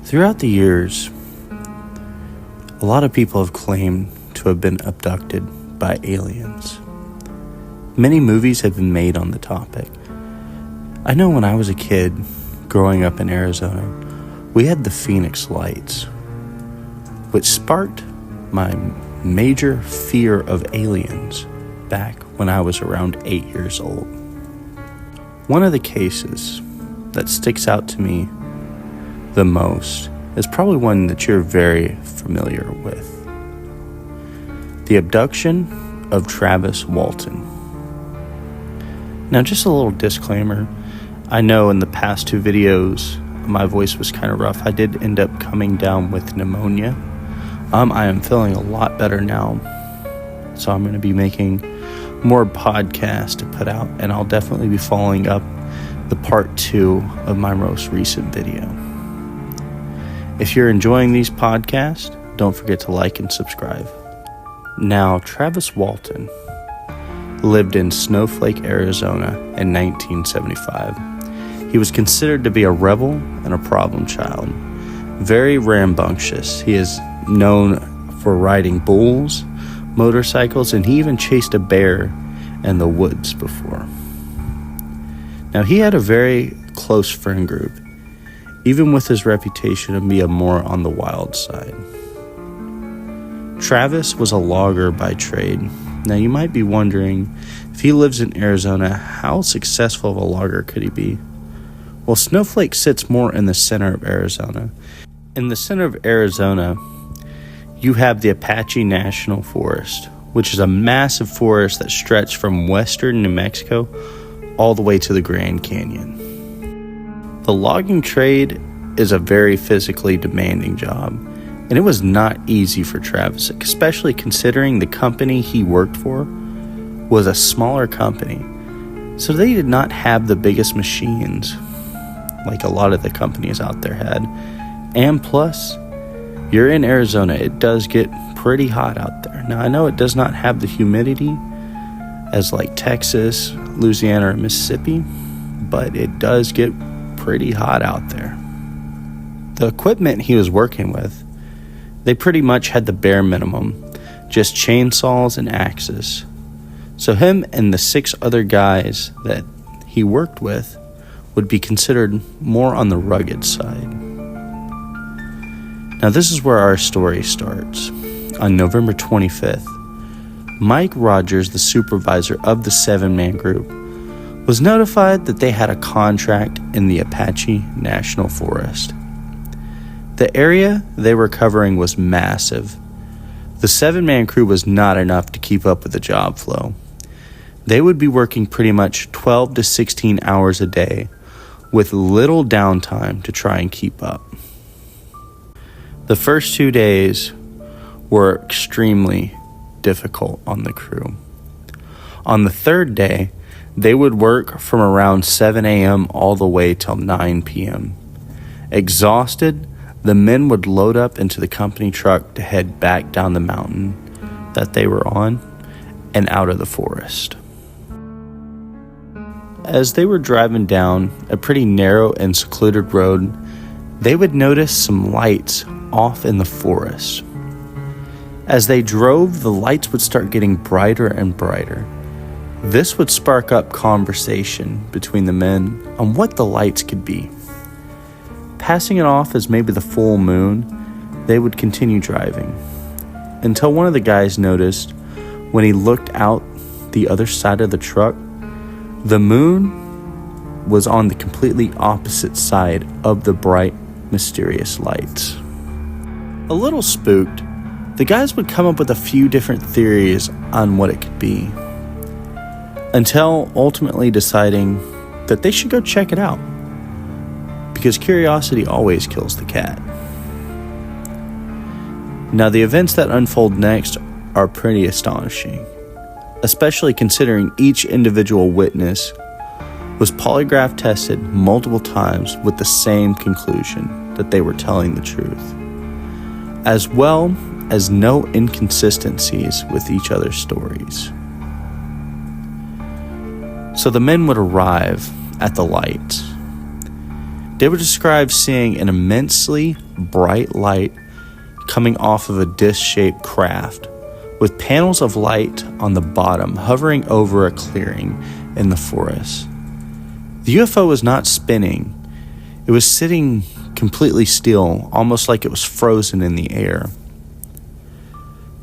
Throughout the years, a lot of people have claimed to have been abducted by aliens. Many movies have been made on the topic. I know when I was a kid, growing up in Arizona, we had the Phoenix Lights, which sparked my major fear of aliens back when I was around 8 years old. One of the cases that sticks out to me the most is probably one that you're very familiar with. The abduction of Travis Walton. Now, just a little disclaimer. I know in the past 2 videos, my voice was kind of rough. I did end up coming down with pneumonia. I am feeling a lot better now. So I'm going to be making more podcasts to put out, and I'll definitely be following up the part 2 of my most recent video. If you're enjoying these podcasts, don't forget to like and subscribe. Now, Travis Walton lived in Snowflake, Arizona in 1975. He was considered to be a rebel and a problem child. Very rambunctious. He is known for riding bulls, motorcycles, and he even chased a bear in the woods before. Now, he had a very close friend group, even with his reputation to be more on the wild side. Travis was a logger by trade. Now, you might be wondering, if he lives in Arizona, how successful of a logger could he be? Well, Snowflake sits more in the center of Arizona. In the center of Arizona, you have the Apache National Forest, which is a massive forest that stretched from western New Mexico all the way to the Grand Canyon. The logging trade is a very physically demanding job, and it was not easy for Travis, especially considering the company he worked for was a smaller company. So they did not have the biggest machines like a lot of the companies out there had. And plus, you're in Arizona, it does get pretty hot out there. Now, I know it does not have the humidity as like Texas, Louisiana, or Mississippi, but it does get pretty hot out there. The equipment he was working with, they pretty much had the bare minimum, just chainsaws and axes. So him and the 6 other guys that he worked with would be considered more on the rugged side. Now, this is where our story starts. On November 25th, Mike Rogers, the supervisor of the 7-man group, was notified that they had a contract in the Apache National Forest. The area they were covering was massive. The 7-man crew was not enough to keep up with the job flow. They would be working pretty much 12 to 16 hours a day with little downtime to try and keep up. The first 2 days were extremely difficult on the crew. On the 3rd day, they would work from around 7 a.m. all the way till 9 p.m. Exhausted, the men would load up into the company truck to head back down the mountain that they were on and out of the forest. As they were driving down a pretty narrow and secluded road, they would notice some lights off in the forest. As they drove, the lights would start getting brighter and brighter. This would spark up conversation between the men on what the lights could be. Passing it off as maybe the full moon, they would continue driving until one of the guys noticed when he looked out the other side of the truck, the moon was on the completely opposite side of the bright, mysterious lights. A little spooked, the guys would come up with a few different theories on what it could be, until ultimately deciding that they should go check it out, because curiosity always kills the cat. Now, the events that unfold next are pretty astonishing, especially considering each individual witness was polygraph tested multiple times with the same conclusion that they were telling the truth, as well as no inconsistencies with each other's stories. So the men would arrive at the lights. They would describe seeing an immensely bright light coming off of a disc-shaped craft, with panels of light on the bottom hovering over a clearing in the forest. The UFO was not spinning. It was sitting completely still, almost like it was frozen in the air.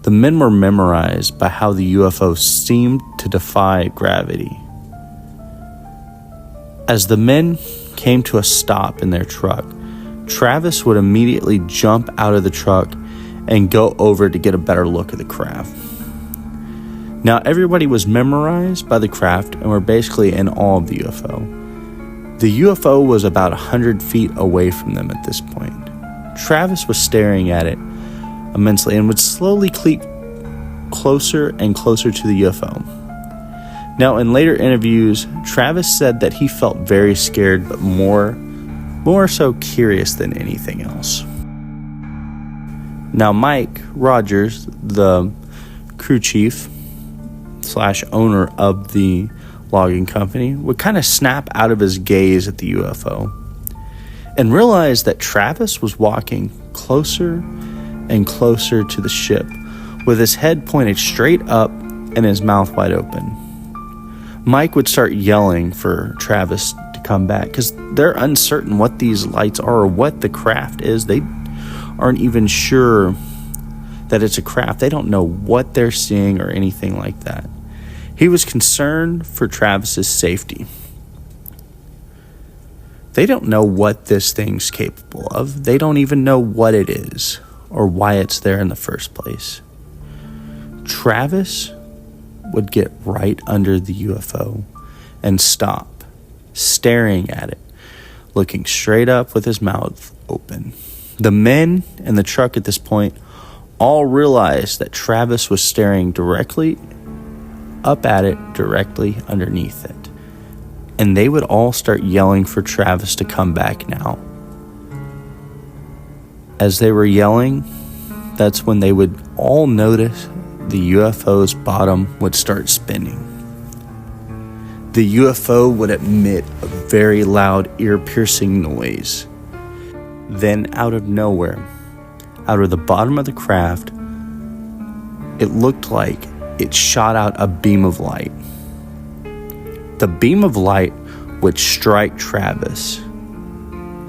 The men were memorized by how the UFO seemed to defy gravity. As the men came to a stop in their truck, Travis would immediately jump out of the truck and go over to get a better look at the craft. Now, everybody was memorized by the craft and were basically in awe of the UFO. The UFO was about 100 feet away from them at this point. Travis was staring at it immensely and would slowly creep closer and closer to the UFO. Now, in later interviews, Travis said that he felt very scared, but more so curious than anything else. Now, Mike Rogers, the crew chief / owner of the logging company, would kind of snap out of his gaze at the UFO and realize that Travis was walking closer and closer to the ship with his head pointed straight up and his mouth wide open. Mike would start yelling for Travis to come back because they're uncertain what these lights are or what the craft is. They aren't even sure that it's a craft. They don't know what they're seeing or anything like that. He was concerned for Travis's safety. They don't know what this thing's capable of. They don't even know what it is or why it's there in the first place. Travis would get right under the UFO and stop, staring at it, looking straight up with his mouth open. The men in the truck at this point all realized that Travis was staring directly up at it, directly underneath it. And they would all start yelling for Travis to come back now. As they were yelling, that's when they would all notice the UFO's bottom would start spinning. The UFO would emit a very loud, ear-piercing noise. Then, out of nowhere, out of the bottom of the craft, it looked like it shot out a beam of light. The beam of light would strike Travis,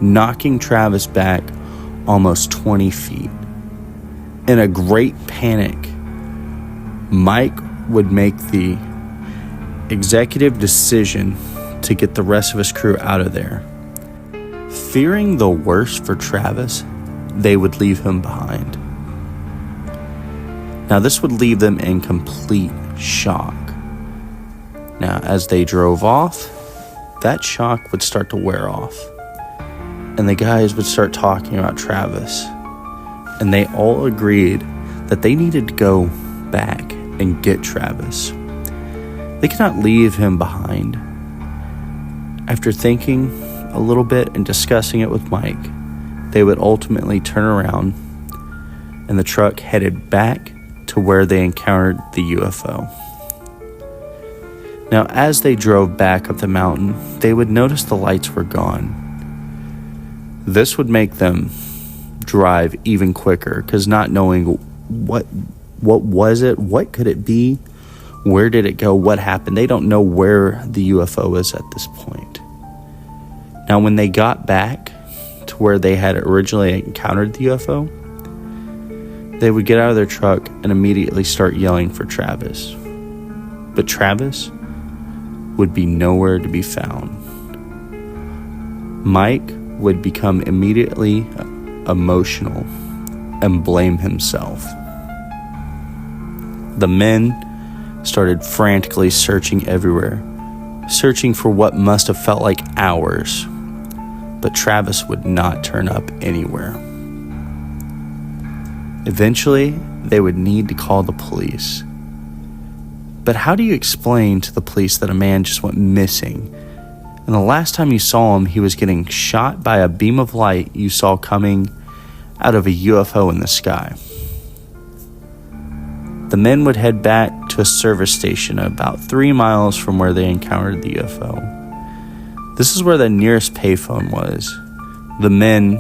knocking Travis back almost 20 feet. In a great panic, Mike would make the executive decision to get the rest of his crew out of there. Fearing the worst for Travis, they would leave him behind. Now, this would leave them in complete shock. Now, as they drove off, that shock would start to wear off. And the guys would start talking about Travis. And they all agreed that they needed to go back and get Travis. They could not leave him behind. After thinking a little bit and discussing it with Mike, they would ultimately turn around and the truck headed back to where they encountered the UFO. Now, as they drove back up the mountain, they would notice the lights were gone. This would make them drive even quicker, because not knowing what was it, what could it be, where did it go, what happened, they don't know where the UFO is at this point. Now, when they got back to where they had originally encountered the UFO, they would get out of their truck and immediately start yelling for Travis. But Travis would be nowhere to be found. Mike would become immediately emotional and blame himself. The men started frantically searching everywhere, searching for what must have felt like hours, but Travis would not turn up anywhere. Eventually, they would need to call the police. But how do you explain to the police that a man just went missing, and the last time you saw him, he was getting shot by a beam of light you saw coming out of a UFO in the sky? The men would head back to a service station about 3 miles from where they encountered the UFO. This is where the nearest payphone was, the men,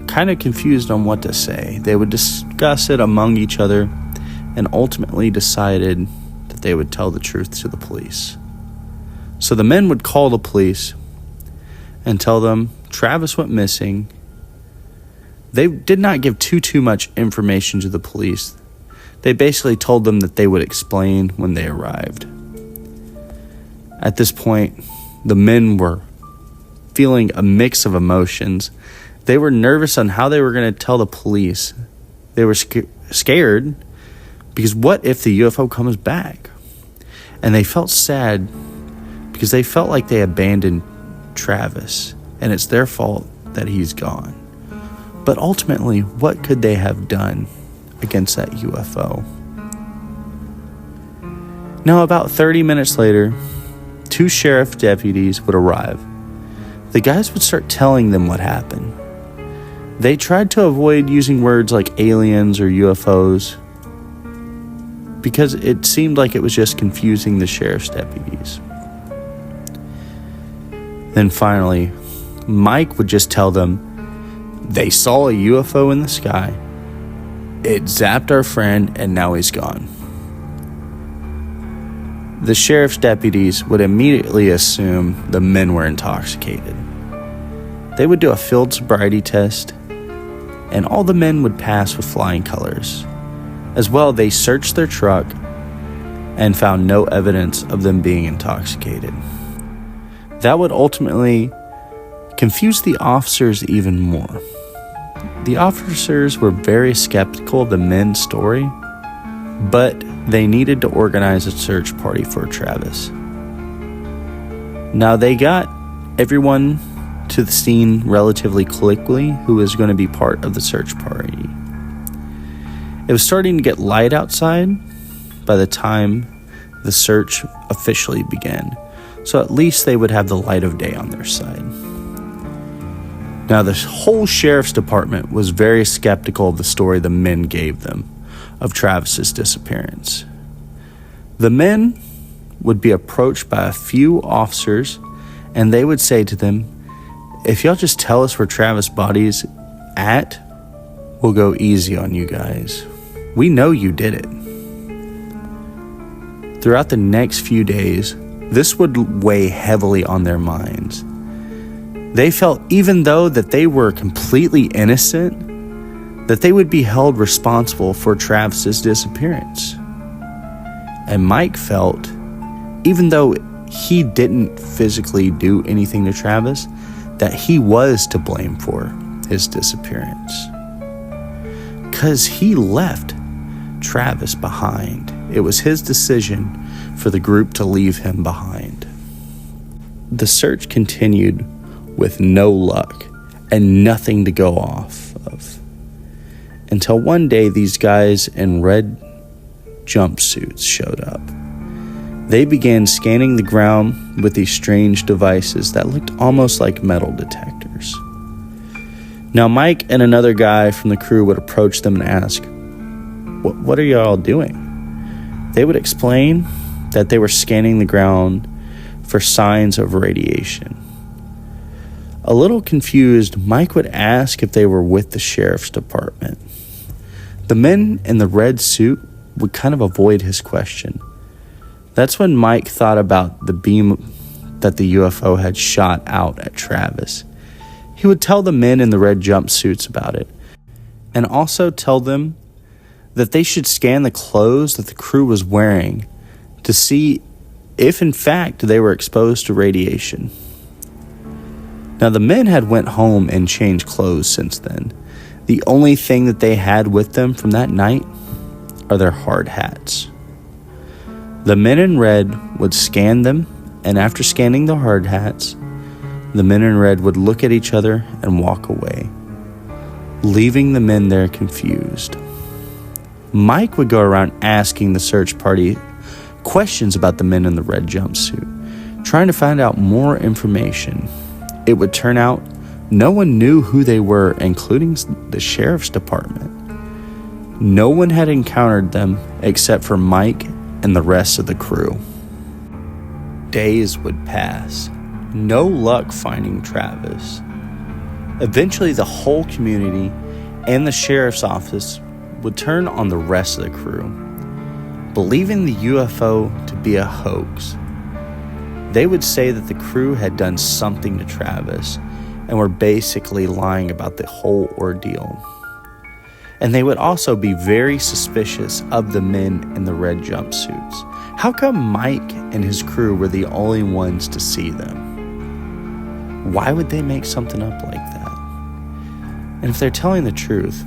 kind of confused on what to say. They would discuss it among each other and ultimately decided that they would tell the truth to the police. So the men would call the police and tell them Travis went missing. They did not give too much information to the police. They basically told them that they would explain when they arrived. At this point, the men were feeling a mix of emotions. They were nervous on how they were going to tell the police. They were scared because what if the UFO comes back? And they felt sad because they felt like they abandoned Travis, and it's their fault that he's gone. But ultimately, what could they have done against that UFO? Now, about 30 minutes later, 2 sheriff deputies would arrive. The guys would start telling them what happened. They tried to avoid using words like aliens or UFOs because it seemed like it was just confusing the sheriff's deputies. Then finally, Mike would just tell them they saw a UFO in the sky. It zapped our friend and now he's gone. The sheriff's deputies would immediately assume the men were intoxicated. They would do a field sobriety test, and all the men would pass with flying colors. As well, they searched their truck and found no evidence of them being intoxicated. That would ultimately confuse the officers even more. The officers were very skeptical of the men's story, but they needed to organize a search party for Travis. Now, they got everyone to the scene relatively quickly who was going to be part of the search party. It was starting to get light outside by the time the search officially began, so at least they would have the light of day on their side. Now, the whole sheriff's department was very skeptical of the story the men gave them of Travis's disappearance. The men would be approached by a few officers, and they would say to them, if y'all just tell us where Travis' body's at, we'll go easy on you guys. We know you did it. Throughout the next few days, this would weigh heavily on their minds. They felt even though that they were completely innocent, that they would be held responsible for Travis's disappearance. And Mike felt, even though he didn't physically do anything to Travis, that he was to blame for his disappearance. Because he left Travis behind. It was his decision for the group to leave him behind. The search continued with no luck and nothing to go off of. Until one day, these guys in red jumpsuits showed up. They began scanning the ground with these strange devices that looked almost like metal detectors. Now, Mike and another guy from the crew would approach them and ask, what are y'all doing? They would explain that they were scanning the ground for signs of radiation. A little confused, Mike would ask if they were with the sheriff's department. The men in the red suit would kind of avoid his question. That's when Mike thought about the beam that the UFO had shot out at Travis. He would tell the men in the red jumpsuits about it, and also tell them that they should scan the clothes that the crew was wearing to see if in fact they were exposed to radiation. Now, the men had went home and changed clothes since then. The only thing that they had with them from that night are their hard hats. The men in red would scan them, and after scanning the hard hats, the men in red would look at each other and walk away, leaving the men there confused. Mike would go around asking the search party questions about the men in the red jumpsuit, trying to find out more information. It would turn out no one knew who they were, including the sheriff's department. No one had encountered them except for Mike and the rest of the crew. Days would pass. No luck finding Travis. Eventually, the whole community and the sheriff's office would turn on the rest of the crew, believing the UFO to be a hoax. They would say that the crew had done something to Travis and were basically lying about the whole ordeal. And they would also be very suspicious of the men in the red jumpsuits. How come Mike and his crew were the only ones to see them? Why would they make something up like that? And if they're telling the truth,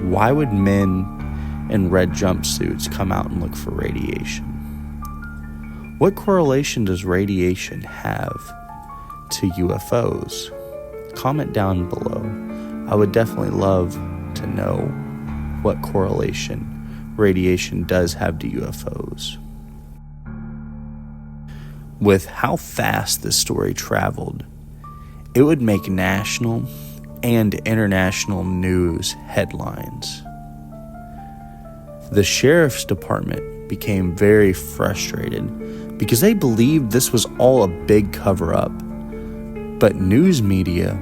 why would men in red jumpsuits come out and look for radiation? What correlation does radiation have to UFOs? Comment down below. I would definitely love to know what correlation radiation does have to UFOs. With how fast this story traveled, it would make national and international news headlines. The sheriff's department became very frustrated because they believed this was all a big cover-up. But news media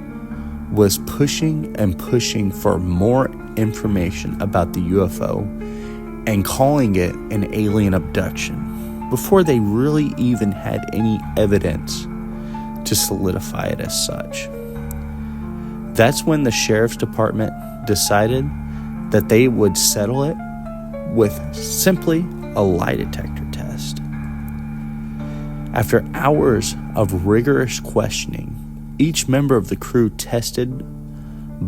was pushing and pushing for more information about the UFO and calling it an alien abduction before they really even had any evidence to solidify it as such. That's when the sheriff's department decided that they would settle it with simply a lie detector test. After hours of rigorous questioning, each member of the crew tested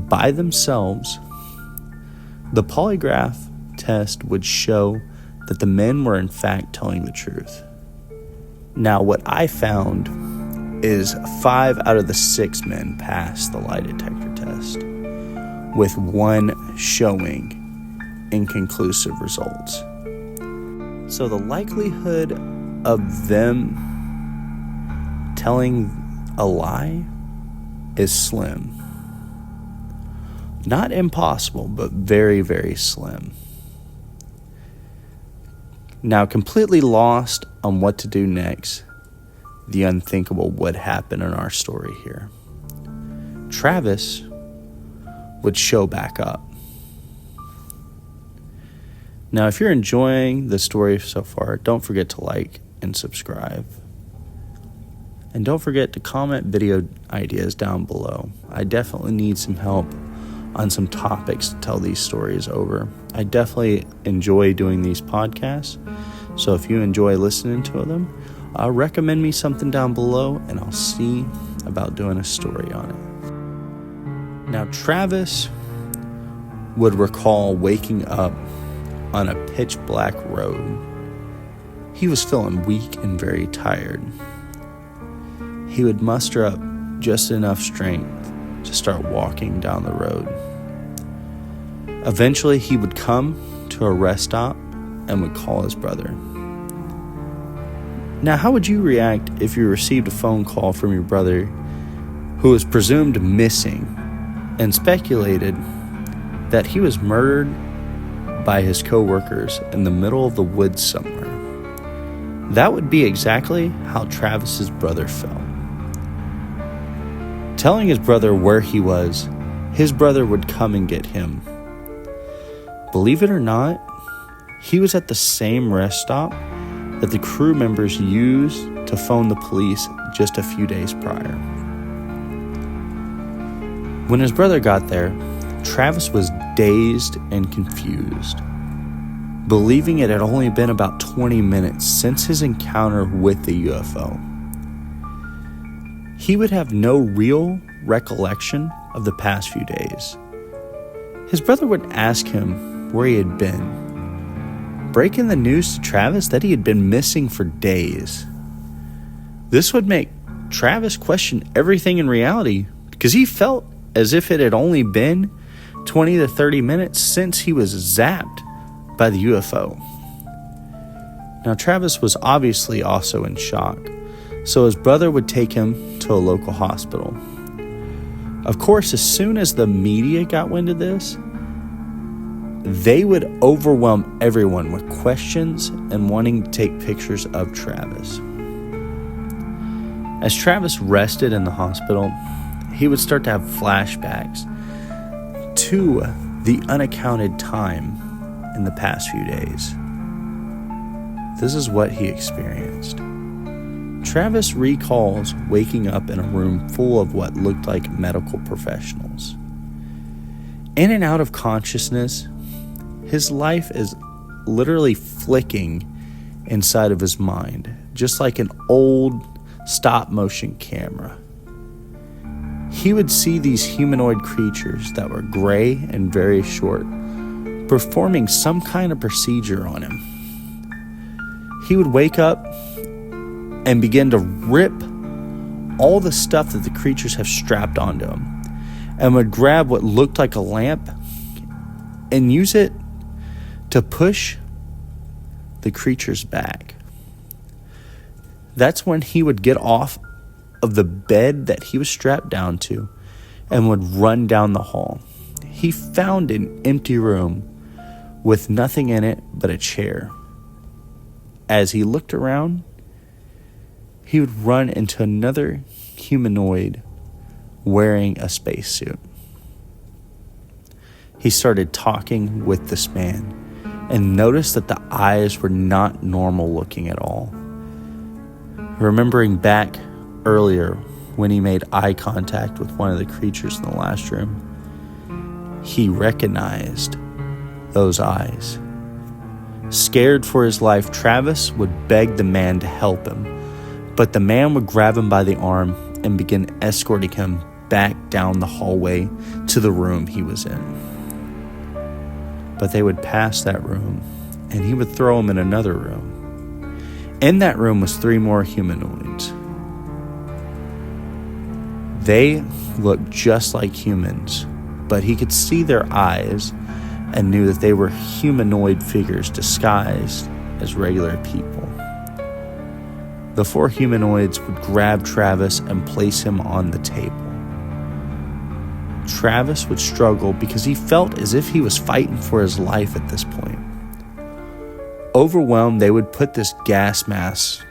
by themselves. The polygraph test would show that the men were in fact telling the truth. Now, what I found is 5 out of the 6 men passed the lie detector test, with 1 showing inconclusive results. So the likelihood of them telling a lie is slim. Not impossible, but very, very slim. Now, completely lost on what to do next, the unthinkable would happen in our story here. Travis would show back up. Now, if you're enjoying the story so far, don't forget to like and subscribe. And don't forget to comment video ideas down below. I definitely need some help on some topics to tell these stories over. I definitely enjoy doing these podcasts. So if you enjoy listening to them, recommend me something down below and I'll see about doing a story on it. Now, Travis would recall waking up on a pitch black road. He was feeling weak and very tired. He would muster up just enough strength to start walking down the road. Eventually, he would come to a rest stop and would call his brother. Now, how would you react if you received a phone call from your brother who was presumed missing and speculated that he was murdered by his co-workers in the middle of the woods somewhere? That would be exactly how Travis's brother felt. Telling his brother where he was, his brother would come and get him. Believe it or not, he was at the same rest stop that the crew members used to phone the police just a few days prior. When his brother got there, Travis was dazed and confused, believing it had only been about 20 minutes since his encounter with the UFO. He would have no real recollection of the past few days. His brother would ask him where he had been, breaking the news to Travis that he had been missing for days. This would make Travis question everything in reality because he felt as if it had only been 20 to 30 minutes since he was zapped by the UFO. Now, Travis was obviously also in shock, so his brother would take him to a local hospital. Of course, as soon as the media got wind of this, they would overwhelm everyone with questions and wanting to take pictures of Travis. As Travis rested in the hospital, he would start to have flashbacks to the unaccounted time in the past few days. This is what he experienced. Travis recalls waking up in a room full of what looked like medical professionals. In and out of consciousness, his life is literally flicking inside of his mind, just like an old stop-motion camera. He would see these humanoid creatures that were gray and very short, performing some kind of procedure on him. He would wake up and begin to rip all the stuff that the creatures have strapped onto him, and would grab what looked like a lamp and use it to push the creatures back. That's when he would get off of the bed that he was strapped down to and would run down the hall. He found an empty room with nothing in it but a chair. As he looked around, he would run into another humanoid wearing a spacesuit. He started talking with this man and noticed that the eyes were not normal looking at all. Remembering back earlier when he made eye contact with one of the creatures in the last room, he recognized those eyes. Scared for his life, Travis would beg the man to help him, but the man would grab him by the arm and begin escorting him back down the hallway to the room he was in. But they would pass that room, and he would throw him in another room. In that room was 3 more humanoids. They looked just like humans, but he could see their eyes and knew that they were humanoid figures disguised as regular people. The 4 humanoids would grab Travis and place him on the table. Travis would struggle because he felt as if he was fighting for his life at this point. Overwhelmed, they would put this gas mask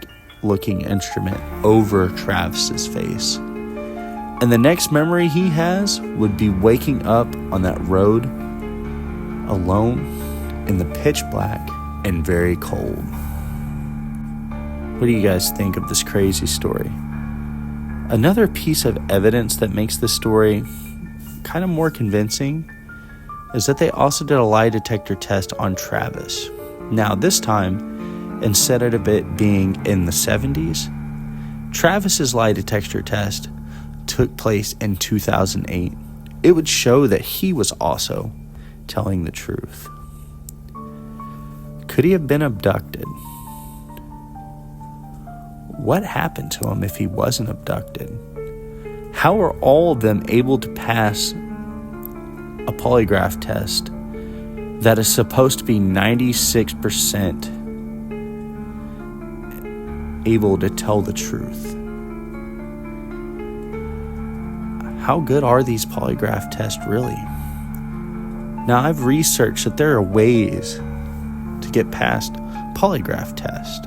looking instrument over Travis's face. And the next memory he has would be waking up on that road alone in the pitch black and very cold. What do you guys think of this crazy story? Another piece of evidence that makes this story kind of more convincing is that they also did a lie detector test on Travis. Now this time, instead of it being in the 70s, Travis's lie detector test took place in 2008. It would show that he was also telling the truth. Could he have been abducted? What happened to him if he wasn't abducted? How are all of them able to pass a polygraph test that is supposed to be 96% able to tell the truth? How good are these polygraph tests really? Now, I've researched that there are ways to get past polygraph test.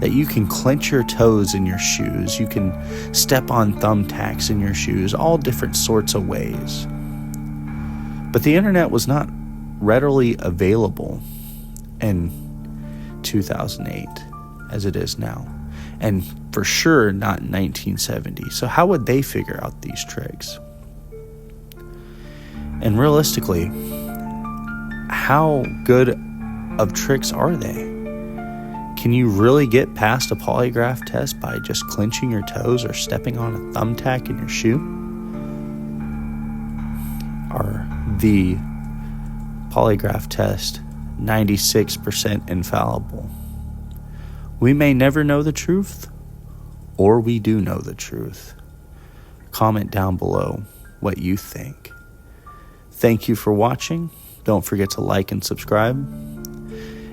That you can clench your toes in your shoes, you can step on thumbtacks in your shoes, all different sorts of ways. But the internet was not readily available in 2008 as it is now. And for sure not in 1970. So how would they figure out these tricks? And realistically, how good of tricks are they? Can you really get past a polygraph test by just clenching your toes or stepping on a thumbtack in your shoe? Are the polygraph test 96% infallible? We may never know the truth, or we do know the truth. Comment down below what you think. Thank you for watching. Don't forget to like and subscribe.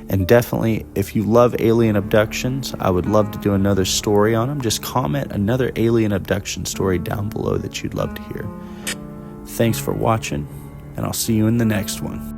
And definitely, if you love alien abductions, I would love to do another story on them. Just comment another alien abduction story down below that you'd love to hear. Thanks for watching, and I'll see you in the next one.